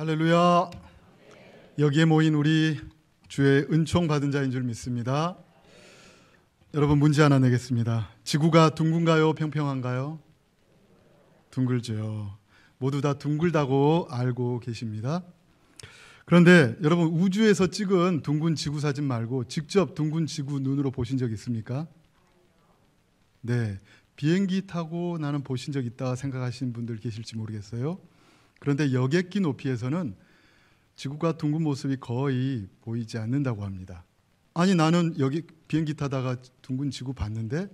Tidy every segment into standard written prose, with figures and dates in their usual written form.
할렐루야. 여기에 모인 우리 주의 은총 받은 자인 줄 믿습니다. 여러분, 문제 하나 내겠습니다. 지구가 둥근가요, 평평한가요? 둥글죠. 모두 다 둥글다고 알고 계십니다. 그런데 여러분, 우주에서 찍은 둥근 지구 사진 말고 직접 둥근 지구 눈으로 보신 적 있습니까? 네, 비행기 타고 나는 보신 적 있다 생각하시는 분들 계실지 모르겠어요. 그런데 여객기 높이에서는 지구가 둥근 모습이 거의 보이지 않는다고 합니다. 아니, 나는 여기 비행기 타다가 둥근 지구 봤는데,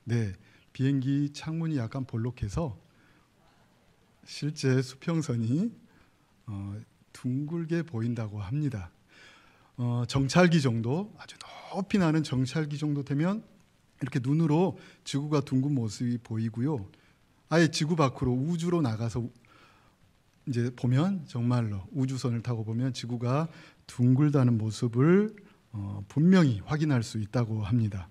네, 비행기 창문이 약간 볼록해서 실제 수평선이 둥글게 보인다고 합니다. 정찰기 정도, 아주 높이 나는 정찰기 정도 되면 이렇게 눈으로 지구가 둥근 모습이 보이고요. 아예 지구 밖으로 우주로 나가서 이제 보면 정말로 우주선을 타고 보면 지구가 둥글다는 모습을 분명히 확인할 수 있다고 합니다.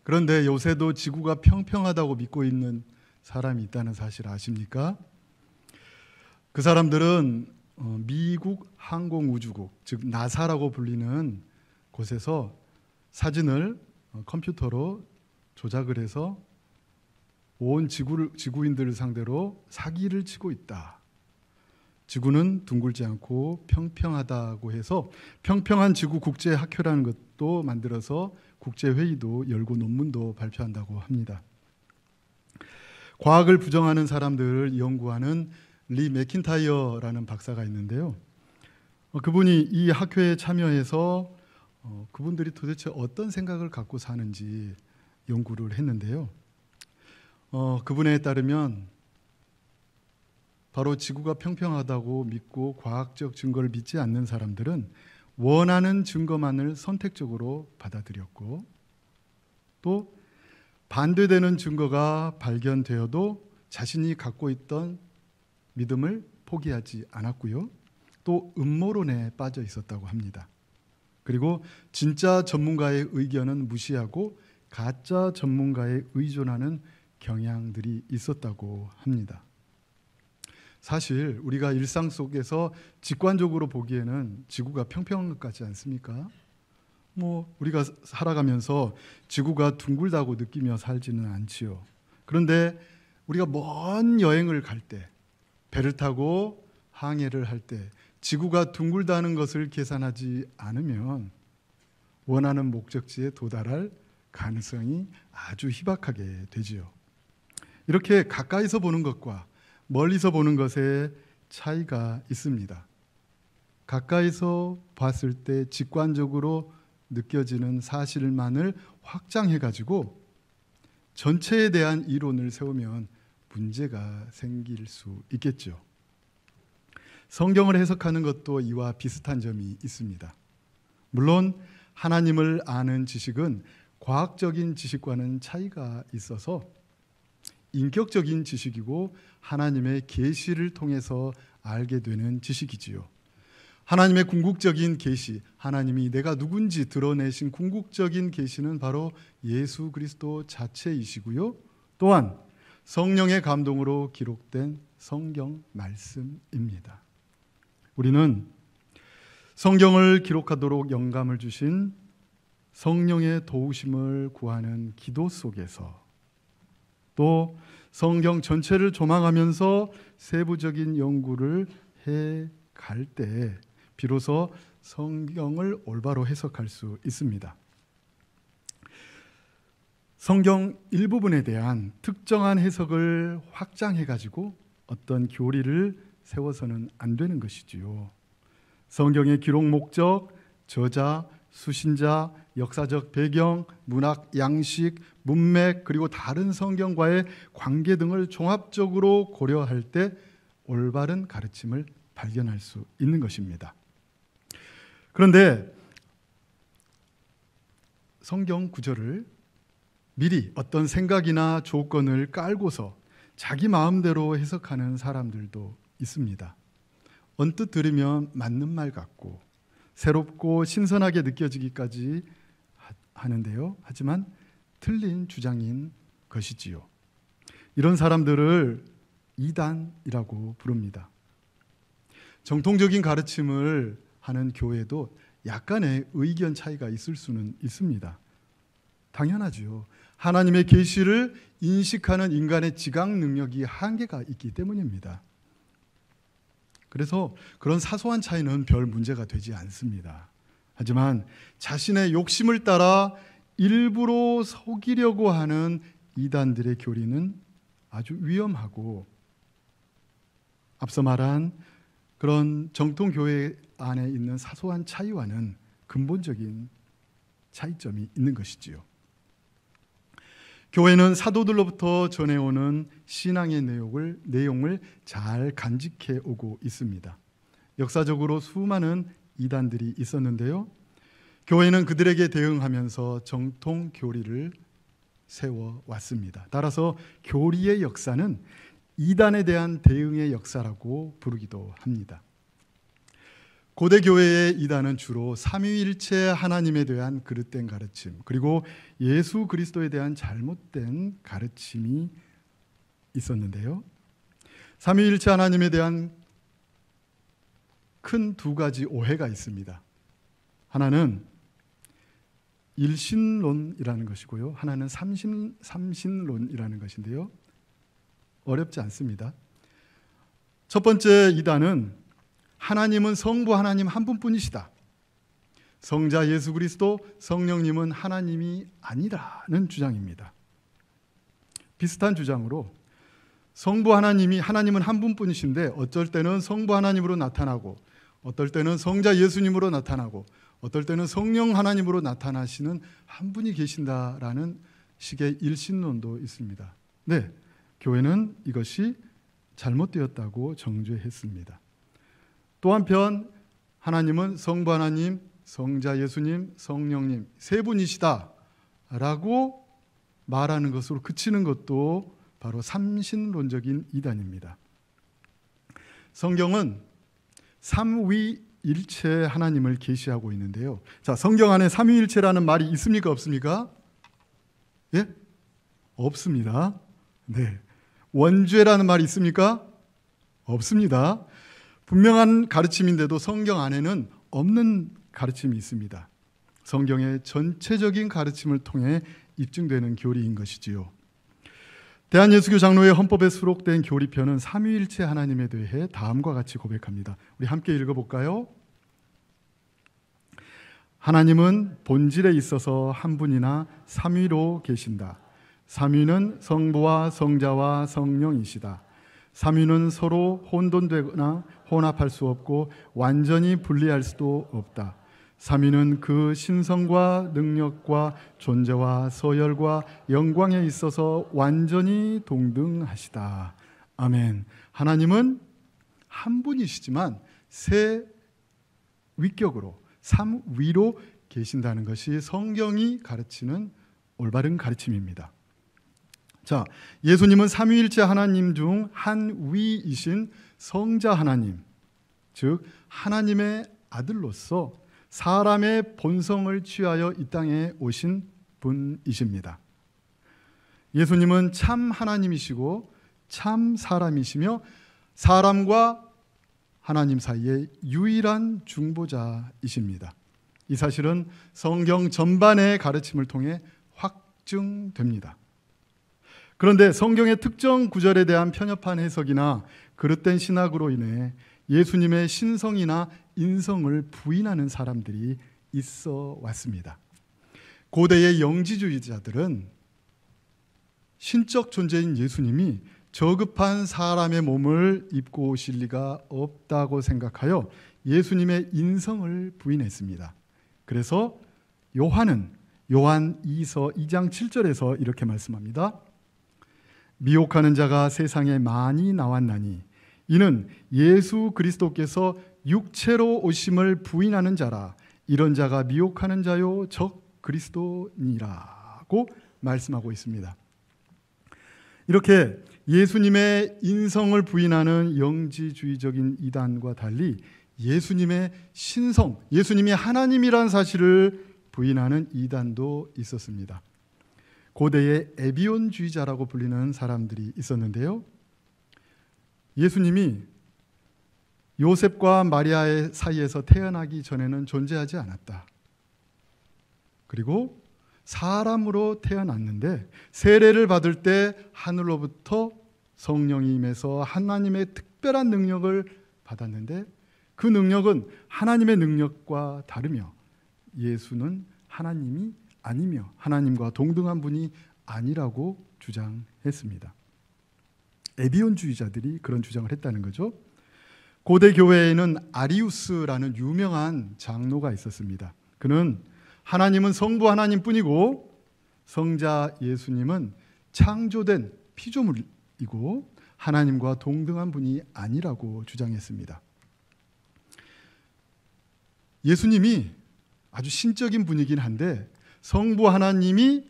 그런데 요새도 지구가 평평하다고 믿고 있는 사람이 있다는 사실 아십니까? 그 사람들은 미국 항공우주국, 즉 나사라고 불리는 곳에서 사진을 컴퓨터로 조작을 해서 온 지구인들을 상대로 사기를 치고 있다. 지구는 둥글지 않고 평평하다고 해서 평평한 지구 국제학회라는 것도 만들어서 국제회의도 열고 논문도 발표한다고 합니다. 과학을 부정하는 사람들을 연구하는 리 맥킨타이어라는 박사가 있는데요. 그분이 이 학회에 참여해서 그분들이 도대체 어떤 생각을 갖고 사는지 연구를 했는데요. 그분에 따르면 바로 지구가 평평하다고 믿고 과학적 증거를 믿지 않는 사람들은 원하는 증거만을 선택적으로 받아들였고, 또 반대되는 증거가 발견되어도 자신이 갖고 있던 믿음을 포기하지 않았고요. 또 음모론에 빠져 있었다고 합니다. 그리고 진짜 전문가의 의견은 무시하고 가짜 전문가에 의존하는 경향들이 있었다고 합니다. 사실 우리가 일상 속에서 직관적으로 보기에는 지구가 평평한 것 같지 않습니까? 우리가 살아가면서 지구가 둥글다고 느끼며 살지는 않지요. 그런데 우리가 먼 여행을 갈 때, 배를 타고 항해를 할 때 지구가 둥글다는 것을 계산하지 않으면 원하는 목적지에 도달할 가능성이 아주 희박하게 되지요. 이렇게 가까이서 보는 것과 멀리서 보는 것에 차이가 있습니다. 가까이서 봤을 때 직관적으로 느껴지는 사실만을 확장해가지고 전체에 대한 이론을 세우면 문제가 생길 수 있겠죠. 성경을 해석하는 것도 이와 비슷한 점이 있습니다. 물론 하나님을 아는 지식은 과학적인 지식과는 차이가 있어서 인격적인 지식이고 하나님의 계시를 통해서 알게 되는 지식이지요. 하나님의 궁극적인 계시, 하나님이 내가 누군지 드러내신 궁극적인 계시는 바로 예수 그리스도 자체이시고요. 또한 성령의 감동으로 기록된 성경 말씀입니다. 우리는 성경을 기록하도록 영감을 주신 성령의 도우심을 구하는 기도 속에서, 또 성경 전체를 조망하면서 세부적인 연구를 해갈 때 비로소 성경을 올바로 해석할 수 있습니다. 성경 일부분에 대한 특정한 해석을 확장해가지고 어떤 교리를 세워서는 안 되는 것이지요. 성경의 기록 목적, 저자, 수신자, 역사적 배경, 문학 양식, 문맥, 그리고 다른 성경과의 관계 등을 종합적으로 고려할 때 올바른 가르침을 발견할 수 있는 것입니다. 그런데 성경 구절을 미리 어떤 생각이나 조건을 깔고서 자기 마음대로 해석하는 사람들도 있습니다. 언뜻 들으면 맞는 말 같고 새롭고 신선하게 느껴지기까지 하는데요. 하지만 틀린 주장인 것이지요. 이런 사람들을 이단이라고 부릅니다. 정통적인 가르침을 하는 교회도 약간의 의견 차이가 있을 수는 있습니다. 당연하죠. 하나님의 계시를 인식하는 인간의 지각 능력이 한계가 있기 때문입니다. 그래서 그런 사소한 차이는 별 문제가 되지 않습니다. 하지만 자신의 욕심을 따라 일부러 속이려고 하는 이단들의 교리는 아주 위험하고, 앞서 말한 그런 정통교회 안에 있는 사소한 차이와는 근본적인 차이점이 있는 것이지요. 교회는 사도들로부터 전해오는 신앙의 내용을 잘 간직해 오고 있습니다. 역사적으로 수많은 이단들이 있었는데요. 교회는 그들에게 대응하면서 정통 교리를 세워왔습니다. 따라서 교리의 역사는 이단에 대한 대응의 역사라고 부르기도 합니다. 고대 교회의 이단은 주로 삼위일체 하나님에 대한 그릇된 가르침, 그리고 예수 그리스도에 대한 잘못된 가르침이 있었는데요. 삼위일체 하나님에 대한 큰 두 가지 오해가 있습니다. 하나는 일신론이라는 것이고요, 하나는 삼신론이라는 것인데요. 어렵지 않습니다. 첫 번째 이단은 하나님은 성부 하나님 한 분뿐이시다, 성자 예수 그리스도 성령님은 하나님이 아니라는 주장입니다. 비슷한 주장으로 성부 하나님은 한 분뿐이신데 어쩔 때는 성부 하나님으로 나타나고, 어떨 때는 성자 예수님으로 나타나고, 어떨 때는 성령 하나님으로 나타나시는 한 분이 계신다라는 식의 일신론도 있습니다. 네, 교회는 이것이 잘못되었다고 정죄했습니다. 또 한편 하나님은 성부 하나님, 성자 예수님, 성령님 세 분이시다라고 말하는 것으로 그치는 것도 바로 삼신론적인 이단입니다. 성경은 삼위일체 하나님을 계시하고 있는데요. 자, 성경 안에 삼위일체라는 말이 있습니까, 없습니까? 예? 없습니다. 네. 원죄라는 말이 있습니까? 없습니다. 분명한 가르침인데도 성경 안에는 없는 가르침이 있습니다. 성경의 전체적인 가르침을 통해 입증되는 교리인 것이지요. 대한예수교 장로회 헌법에 수록된 교리표는 삼위일체 하나님에 대해 다음과 같이 고백합니다. 우리 함께 읽어볼까요? 하나님은 본질에 있어서 한 분이나 삼위로 계신다. 삼위는 성부와 성자와 성령이시다. 삼위는 서로 혼돈되거나 혼합할 수 없고 완전히 분리할 수도 없다. 삼위는 그 신성과 능력과 존재와 서열과 영광에 있어서 완전히 동등하시다. 아멘. 하나님은 한 분이시지만 세 위격으로 삼위로 계신다는 것이 성경이 가르치는 올바른 가르침입니다. 자, 예수님은 삼위일체 하나님 중 한 위이신 성자 하나님, 즉 하나님의 아들로서 사람의 본성을 취하여 이 땅에 오신 분이십니다. 예수님은 참 하나님이시고 참 사람이시며 사람과 하나님 사이의 유일한 중보자이십니다. 이 사실은 성경 전반의 가르침을 통해 확증됩니다. 그런데 성경의 특정 구절에 대한 편협한 해석이나 그릇된 신학으로 인해 예수님의 신성이나 인성을 부인하는 사람들이 있어 왔습니다. 고대의 영지주의자들은 신적 존재인 예수님이 저급한 사람의 몸을 입고 오실 리가 없다고 생각하여 예수님의 인성을 부인했습니다. 그래서 요한 2서 2장 7절에서 이렇게 말씀합니다. 미혹하는 자가 세상에 많이 나왔나니 이는 예수 그리스도께서 육체로 오심을 부인하는 자라. 이런 자가 미혹하는 자요 적 그리스도니라고 말씀하고 있습니다. 이렇게 예수님의 인성을 부인하는 영지주의적인 이단과 달리 예수님의 신성, 예수님이 하나님이란 사실을 부인하는 이단도 있었습니다. 고대의 에비온주의자라고 불리는 사람들이 있었는데요. 예수님이 요셉과 마리아의 사이에서 태어나기 전에는 존재하지 않았다. 그리고 사람으로 태어났는데 세례를 받을 때 하늘로부터 성령이 임해서 하나님의 특별한 능력을 받았는데 그 능력은 하나님의 능력과 다르며 예수는 하나님이 아니며 하나님과 동등한 분이 아니라고 주장했습니다. 에비온주의자들이 그런 주장을 했다는 거죠. 고대 교회에는 아리우스라는 유명한 장로가 있었습니다. 그는 하나님은 성부 하나님뿐이고 성자 예수님은 창조된 피조물이고 하나님과 동등한 분이 아니라고 주장했습니다. 예수님이 아주 신적인 분이긴 한데 성부 하나님이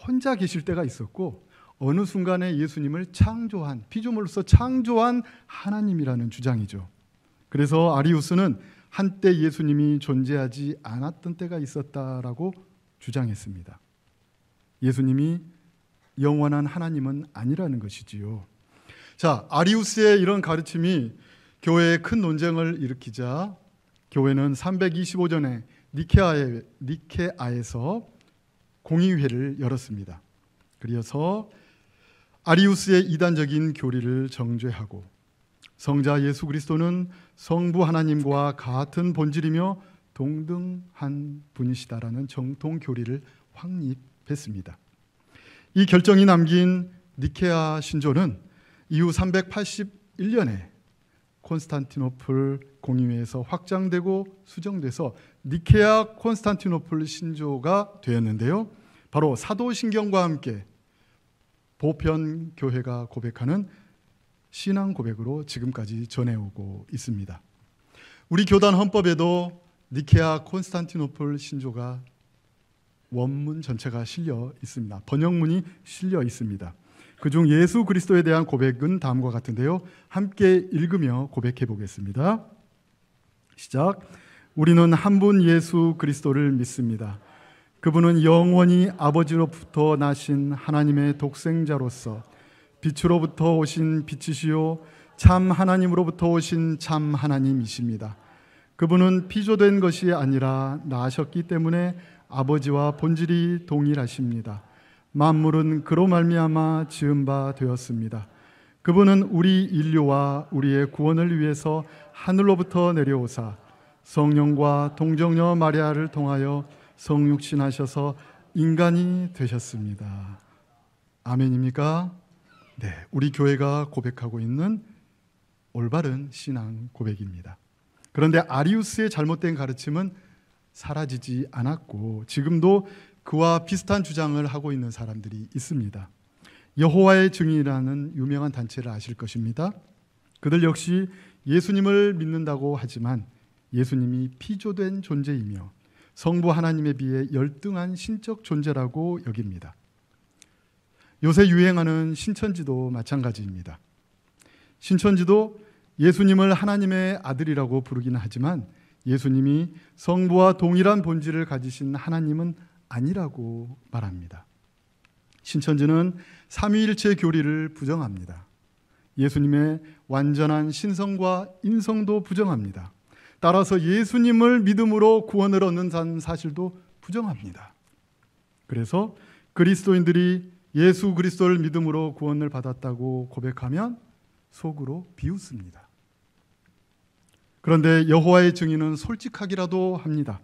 혼자 계실 때가 있었고 어느 순간에 예수님을 창조한 피조물로서 창조한 하나님이라는 주장이죠. 그래서 아리우스는 한때 예수님이 존재하지 않았던 때가 있었다라고 주장했습니다. 예수님이 영원한 하나님은 아니라는 것이지요. 자, 아리우스의 이런 가르침이 교회에 큰 논쟁을 일으키자 교회는 325년에 니케아에서 공의회를 열었습니다. 그래서 아리우스의 이단적인 교리를 정죄하고 성자 예수 그리스도는 성부 하나님과 같은 본질이며 동등한 분이시다라는 정통 교리를 확립했습니다. 이 결정이 남긴 니케아 신조는 이후 381년에 콘스탄티노플 공의회에서 확장되고 수정돼서 니케아 콘스탄티노플 신조가 되었는데요. 바로 사도신경과 함께 보편 교회가 고백하는 신앙 고백으로 지금까지 전해오고 있습니다. 우리 교단 헌법에도 니케아 콘스탄티노플 신조가 원문 전체가 실려 있습니다. 번역문이 실려 있습니다. 그중 예수 그리스도에 대한 고백은 다음과 같은데요. 함께 읽으며 고백해 보겠습니다. 시작. 우리는 한 분 예수 그리스도를 믿습니다. 그분은 영원히 아버지로부터 나신 하나님의 독생자로서 빛으로부터 오신 빛이시요 참 하나님으로부터 오신 참 하나님이십니다. 그분은 피조된 것이 아니라 나셨기 때문에 아버지와 본질이 동일하십니다. 만물은 그로 말미암아 지은 바 되었습니다. 그분은 우리 인류와 우리의 구원을 위해서 하늘로부터 내려오사 성령과 동정녀 마리아를 통하여 성육신하셔서 인간이 되셨습니다. 아멘입니까? 네, 우리 교회가 고백하고 있는 올바른 신앙 고백입니다. 그런데 아리우스의 잘못된 가르침은 사라지지 않았고 지금도 그와 비슷한 주장을 하고 있는 사람들이 있습니다. 여호와의 증인이라는 유명한 단체를 아실 것입니다. 그들 역시 예수님을 믿는다고 하지만 예수님이 피조된 존재이며 성부 하나님에 비해 열등한 신적 존재라고 여깁니다. 요새 유행하는 신천지도 마찬가지입니다. 신천지도 예수님을 하나님의 아들이라고 부르기는 하지만 예수님이 성부와 동일한 본질을 가지신 하나님은 아니라고 말합니다. 신천지는 삼위일체 교리를 부정합니다. 예수님의 완전한 신성과 인성도 부정합니다. 따라서 예수님을 믿음으로 구원을 얻는 사실도 부정합니다. 그래서 그리스도인들이 예수 그리스도를 믿음으로 구원을 받았다고 고백하면 속으로 비웃습니다. 그런데 여호와의 증인은 솔직하기라도 합니다.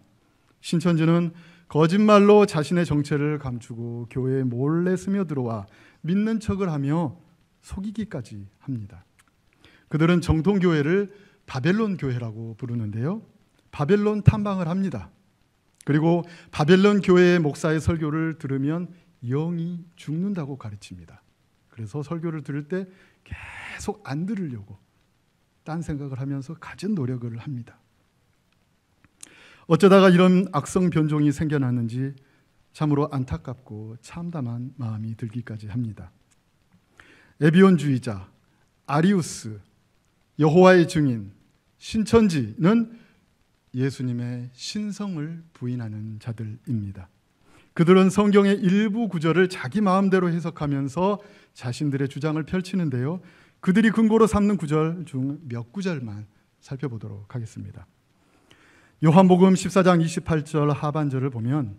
신천지는 거짓말로 자신의 정체를 감추고 교회에 몰래 스며들어와 믿는 척을 하며 속이기까지 합니다. 그들은 정통교회를 바벨론 교회라고 부르는데요. 바벨론 탐방을 합니다. 그리고 바벨론 교회의 목사의 설교를 들으면 영이 죽는다고 가르칩니다. 그래서 설교를 들을 때 계속 안 들으려고 딴 생각을 하면서 갖은 노력을 합니다. 어쩌다가 이런 악성 변종이 생겨났는지 참으로 안타깝고 참담한 마음이 들기까지 합니다. 에비온주의자, 아리우스, 여호와의 증인, 신천지는 예수님의 신성을 부인하는 자들입니다. 그들은 성경의 일부 구절을 자기 마음대로 해석하면서 자신들의 주장을 펼치는데요. 그들이 근거로 삼는 구절 중 몇 구절만 살펴보도록 하겠습니다. 요한복음 14장 28절 하반절을 보면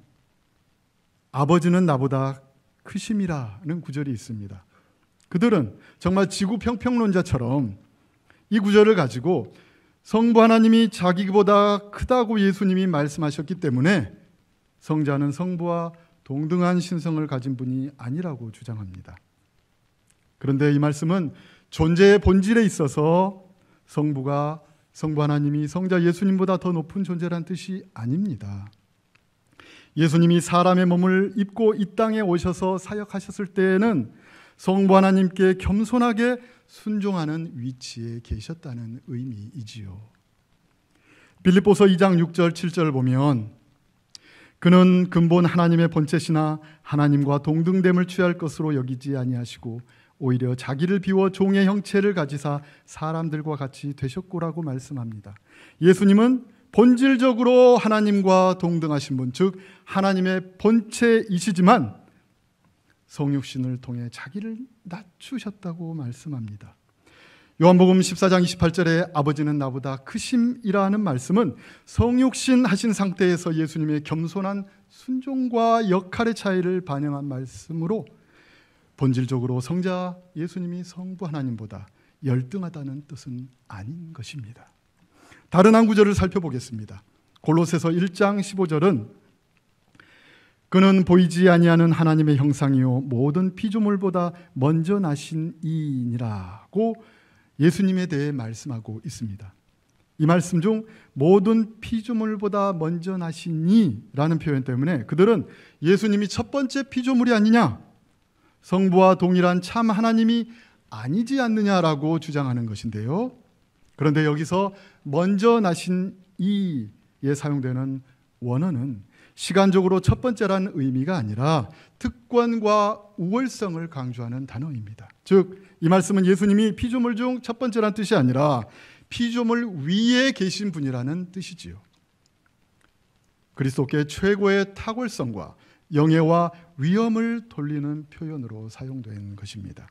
아버지는 나보다 크심이라는 구절이 있습니다. 그들은 정말 지구 평평론자처럼 이 구절을 가지고 성부 하나님이 자기보다 크다고 예수님이 말씀하셨기 때문에 성자는 성부와 동등한 신성을 가진 분이 아니라고 주장합니다. 그런데 이 말씀은 존재의 본질에 있어서 성부 하나님이 성자 예수님보다 더 높은 존재란 뜻이 아닙니다. 예수님이 사람의 몸을 입고 이 땅에 오셔서 사역하셨을 때에는 성부 하나님께 겸손하게 순종하는 위치에 계셨다는 의미이지요. 빌립보서 2장 6절 7절을 보면 그는 근본 하나님의 본체시나 하나님과 동등됨을 취할 것으로 여기지 아니하시고 오히려 자기를 비워 종의 형체를 가지사 사람들과 같이 되셨고라고 말씀합니다. 예수님은 본질적으로 하나님과 동등하신 분, 즉 하나님의 본체이시지만 성육신을 통해 자기를 낮추셨다고 말씀합니다. 요한복음 14장 28절에 아버지는 나보다 크심이라는 말씀은 성육신 하신 상태에서 예수님의 겸손한 순종과 역할의 차이를 반영한 말씀으로 본질적으로 성자 예수님이 성부 하나님보다 열등하다는 뜻은 아닌 것입니다. 다른 한 구절을 살펴보겠습니다. 골로새서 1장 15절은 그는 보이지 아니하는 하나님의 형상이요 모든 피조물보다 먼저 나신 이인이라고 예수님에 대해 말씀하고 있습니다. 이 말씀 중 모든 피조물보다 먼저 나신 이라는 표현 때문에 그들은 예수님이 첫 번째 피조물이 아니냐, 성부와 동일한 참 하나님이 아니지 않느냐라고 주장하는 것인데요. 그런데 여기서 먼저 나신 이에 사용되는 원어는 시간적으로 첫 번째라는 의미가 아니라 특권과 우월성을 강조하는 단어입니다. 즉, 이 말씀은 예수님이 피조물 중 첫 번째라는 뜻이 아니라 피조물 위에 계신 분이라는 뜻이지요. 그리스도께 최고의 탁월성과 영예와 위엄을 돌리는 표현으로 사용된 것입니다.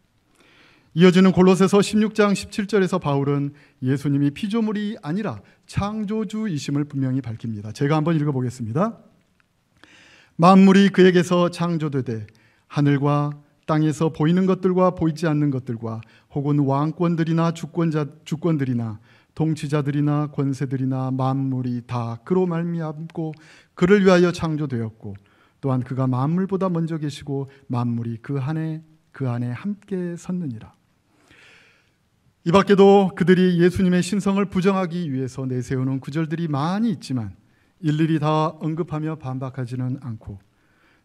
이어지는 골로새서 16장 17절에서 바울은 예수님이 피조물이 아니라 창조주이심을 분명히 밝힙니다. 제가 한번 읽어보겠습니다. 만물이 그에게서 창조되되 하늘과 땅에서 보이는 것들과 보이지 않는 것들과 혹은 왕권들이나 주권들이나 통치자들이나 권세들이나 만물이 다 그로 말미암고 그를 위하여 창조되었고 또한 그가 만물보다 먼저 계시고 만물이 그 안에 함께 섰느니라. 이 밖에도 그들이 예수님의 신성을 부정하기 위해서 내세우는 구절들이 많이 있지만 일일이 다 언급하며 반박하지는 않고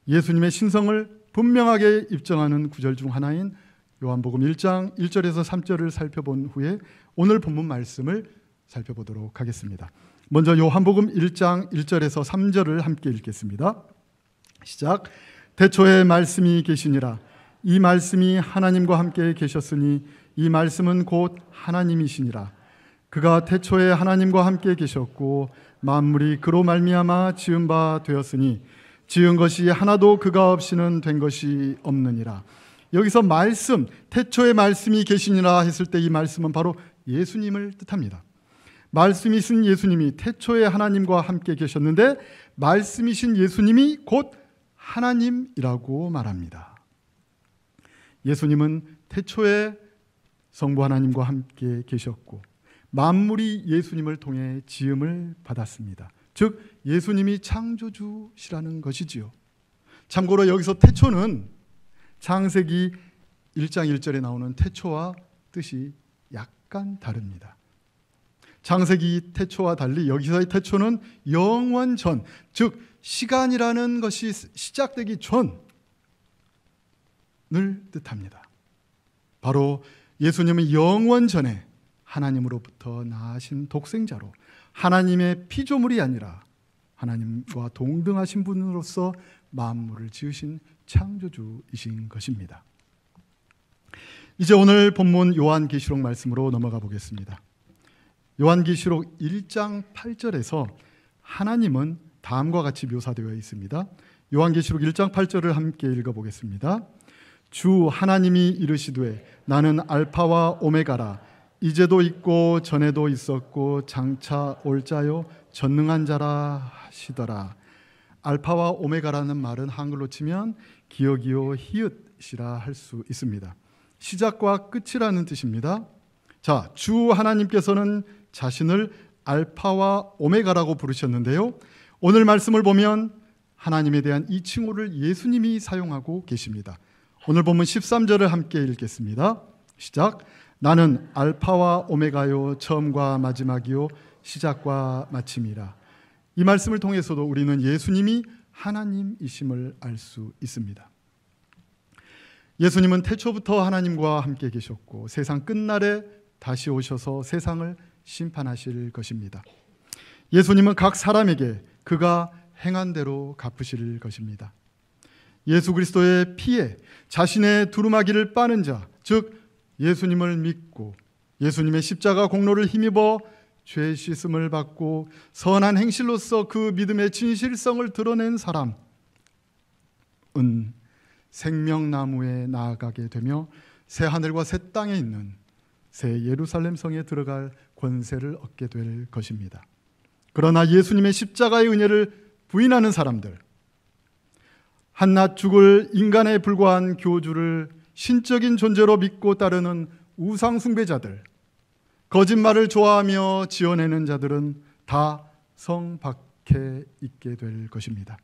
예수님의 신성을 분명하게 입증하는 구절 중 하나인 요한복음 1장 1절에서 3절을 살펴본 후에 오늘 본문 말씀을 살펴보도록 하겠습니다. 먼저 요한복음 1장 1절에서 3절을 함께 읽겠습니다. 시작. 태초에 말씀이 계시니라. 이 말씀이 하나님과 함께 계셨으니 이 말씀은 곧 하나님이시니라. 그가 태초에 하나님과 함께 계셨고 만물이 그로 말미암아 지은 바 되었으니 지은 것이 하나도 그가 없이는 된 것이 없느니라. 여기서 말씀, 태초에 말씀이 계시니라 했을 때 이 말씀은 바로 예수님을 뜻합니다. 말씀이신 예수님이 태초에 하나님과 함께 계셨는데 말씀이신 예수님이 곧 하나님이라고 말합니다. 예수님은 태초에 성부 하나님과 함께 계셨고 만물이 예수님을 통해 지음을 받았습니다. 즉 예수님이 창조주시라는 것이지요. 참고로 여기서 태초는 창세기 1장 1절에 나오는 태초와 뜻이 약간 다릅니다. 창세기 태초와 달리 여기서의 태초는 영원 전, 즉 시간이라는 것이 시작되기 전을 뜻합니다. 바로 예수님은 영원 전에 하나님으로부터 나신 독생자로 하나님의 피조물이 아니라 하나님과 동등하신 분으로서 만물을 지으신 창조주이신 것입니다. 이제 오늘 본문 요한계시록 말씀으로 넘어가 보겠습니다. 요한계시록 1장 8절에서 하나님은 다음과 같이 묘사되어 있습니다. 요한계시록 1장 8절을 함께 읽어보겠습니다. 주 하나님이 이르시되 나는 알파와 오메가라. 이제도 있고 전에도 있었고 장차 올 자요 전능한 자라 하시더라. 알파와 오메가라는 말은 한글로 치면 기어기어 히읗이라 할 수 있습니다. 시작과 끝이라는 뜻입니다. 자, 주 하나님께서는 자신을 알파와 오메가라고 부르셨는데요, 오늘 말씀을 보면 하나님에 대한 이 칭호를 예수님이 사용하고 계십니다. 오늘 본문 13절을 함께 읽겠습니다. 시작. 나는 알파와 오메가요 처음과 마지막이요 시작과 마침이라. 이 말씀을 통해서도 우리는 예수님이 하나님이심을 알 수 있습니다. 예수님은 태초부터 하나님과 함께 계셨고 세상 끝날에 다시 오셔서 세상을 심판하실 것입니다. 예수님은 각 사람에게 그가 행한 대로 갚으실 것입니다. 예수 그리스도의 피에 자신의 두루마기를 빠는 자, 즉 예수님을 믿고 예수님의 십자가 공로를 힘입어 죄 씻음을 받고 선한 행실로서 그 믿음의 진실성을 드러낸 사람은 생명나무에 나아가게 되며 새 하늘과 새 땅에 있는 새 예루살렘 성에 들어갈 권세를 얻게 될 것입니다. 그러나 예수님의 십자가의 은혜를 부인하는 사람들, 한낱 죽을 인간에 불과한 교주를 신적인 존재로 믿고 따르는 우상 숭배자들, 거짓말을 좋아하며 지어내는 자들은 다 성 밖에 있게 될 것입니다.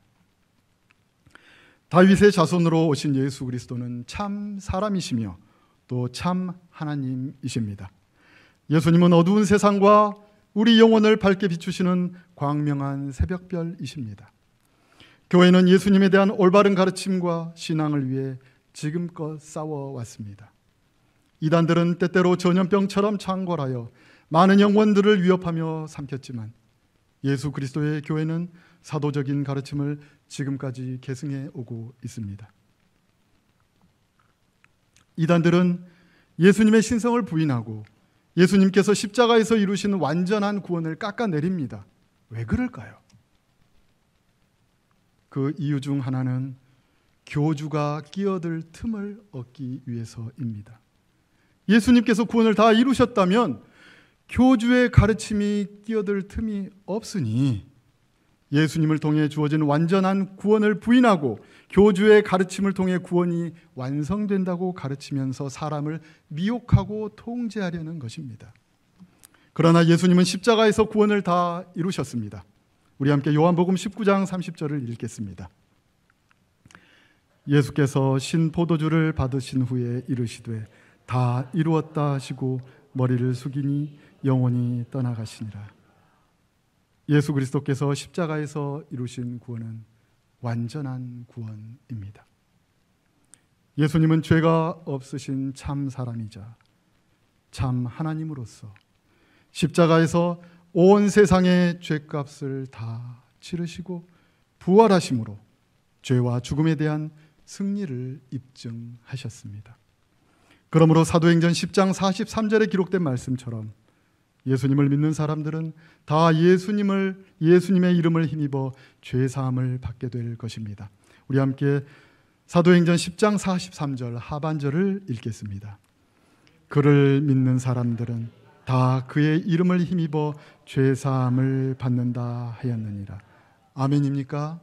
다윗의 자손으로 오신 예수 그리스도는 참 사람이시며 또 참 하나님이십니다. 예수님은 어두운 세상과 우리 영혼을 밝게 비추시는 광명한 새벽별이십니다. 교회는 예수님에 대한 올바른 가르침과 신앙을 위해 지금껏 싸워왔습니다. 이단들은 때때로 전염병처럼 창궐하여 많은 영혼들을 위협하며 삼켰지만 예수 그리스도의 교회는 사도적인 가르침을 지금까지 계승해 오고 있습니다. 이단들은 예수님의 신성을 부인하고 예수님께서 십자가에서 이루신 완전한 구원을 깎아내립니다. 왜 그럴까요? 그 이유 중 하나는 교주가 끼어들 틈을 얻기 위해서입니다. 예수님께서 구원을 다 이루셨다면 교주의 가르침이 끼어들 틈이 없으니 예수님을 통해 주어진 완전한 구원을 부인하고 교주의 가르침을 통해 구원이 완성된다고 가르치면서 사람을 미혹하고 통제하려는 것입니다. 그러나 예수님은 십자가에서 구원을 다 이루셨습니다. 우리 함께 요한복음 19장 30절을 읽겠습니다. 예수께서 신 포도주를 받으신 후에 이르시되 다 이루었다 하시고 머리를 숙이니 영원히 떠나가시니라. 예수 그리스도께서 십자가에서 이루신 구원은 완전한 구원입니다. 예수님은 죄가 없으신 참 사람이자 참 하나님으로서 십자가에서 온 세상의 죄값을 다 치르시고 부활하심으로 죄와 죽음에 대한 승리를 입증하셨습니다. 그러므로 사도행전 10장 43절에 기록된 말씀처럼 예수님을 믿는 사람들은 다 예수님의 이름을 힘입어 죄사함을 받게 될 것입니다. 우리 함께 사도행전 10장 43절 하반절을 읽겠습니다. 그를 믿는 사람들은 다 그의 이름을 힘입어 죄사함을 받는다 하였느니라. 아멘입니까?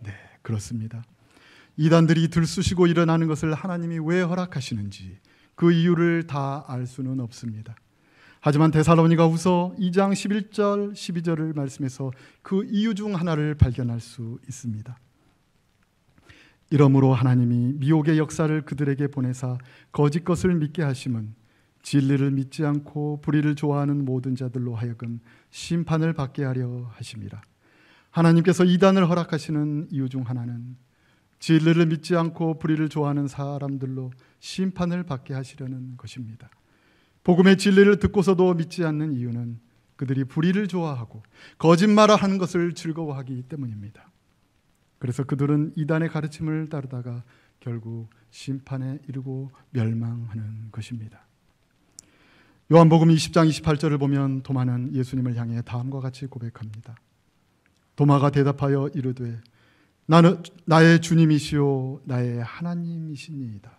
네, 그렇습니다. 이단들이 들쑤시고 일어나는 것을 하나님이 왜 허락하시는지 그 이유를 다 알 수는 없습니다. 하지만 데살로니가후서 2장 11절 12절을 말씀해서 그 이유 중 하나를 발견할 수 있습니다. 이러므로 하나님이 미혹의 역사를 그들에게 보내사 거짓 것을 믿게 하심은 진리를 믿지 않고 불의를 좋아하는 모든 자들로 하여금 심판을 받게 하려 하심이라. 하나님께서 이단을 허락하시는 이유 중 하나는 진리를 믿지 않고 불의를 좋아하는 사람들로 심판을 받게 하시려는 것입니다. 복음의 진리를 듣고서도 믿지 않는 이유는 그들이 불의를 좋아하고 거짓말을 하는 것을 즐거워하기 때문입니다. 그래서 그들은 이단의 가르침을 따르다가 결국 심판에 이르고 멸망하는 것입니다. 요한복음 20장 28절을 보면 도마는 예수님을 향해 다음과 같이 고백합니다. 도마가 대답하여 이르되 나는 나의 주님이시오 나의 하나님이시니이다.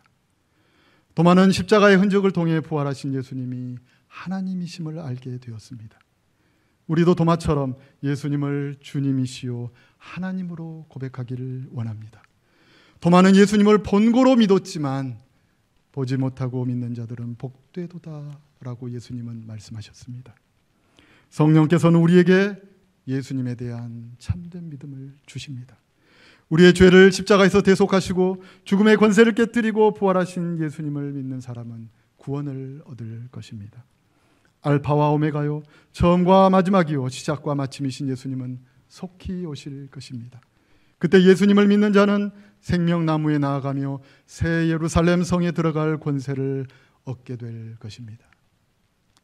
또 많은 십자가의 흔적을 통해 부활하신 예수님이 하나님이심을 알게 되었습니다. 우리도 도마처럼 예수님을 주님이시요 하나님으로 고백하기를 원합니다. 도마는 예수님을 본고로 믿었지만 보지 못하고 믿는 자들은 복되도다 라고 예수님은 말씀하셨습니다. 성령께서는 우리에게 예수님에 대한 참된 믿음을 주십니다. 우리의 죄를 십자가에서 대속하시고 죽음의 권세를 깨뜨리고 부활하신 예수님을 믿는 사람은 구원을 얻을 것입니다. 알파와 오메가요, 처음과 마지막이요 시작과 마침이신 예수님은 속히 오실 것입니다. 그때 예수님을 믿는 자는 생명나무에 나아가며 새 예루살렘 성에 들어갈 권세를 얻게 될 것입니다.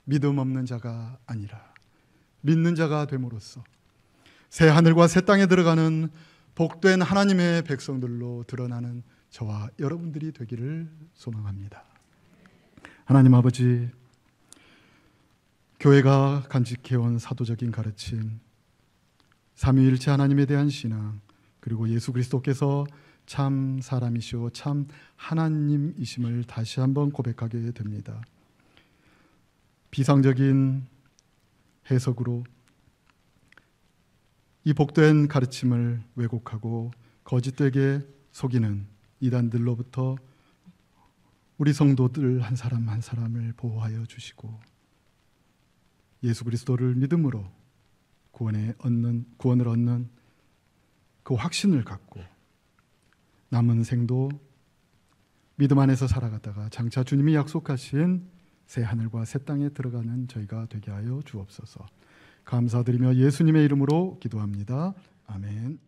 믿음 없는 자가 아니라 믿는 자가 됨으로써 새 하늘과 새 땅에 들어가는 복된 하나님의 백성들로 드러나는 저와 여러분들이 되기를 소망합니다. 하나님 아버지, 교회가 간직해온 사도적인 가르침, 삼위일체 하나님에 대한 신앙, 그리고 예수 그리스도께서 참 사람이시오 참 하나님이심을 다시 한번 고백하게 됩니다. 비상적인 해석으로 이 복된 가르침을 왜곡하고 거짓되게 속이는 이단들로부터 우리 성도들 한 사람 한 사람을 보호하여 주시고 예수 그리스도를 믿음으로 구원을 얻는 그 확신을 갖고 남은 생도 믿음 안에서 살아가다가 장차 주님이 약속하신 새 하늘과 새 땅에 들어가는 저희가 되게 하여 주옵소서. 감사드리며 예수님의 이름으로 기도합니다. 아멘.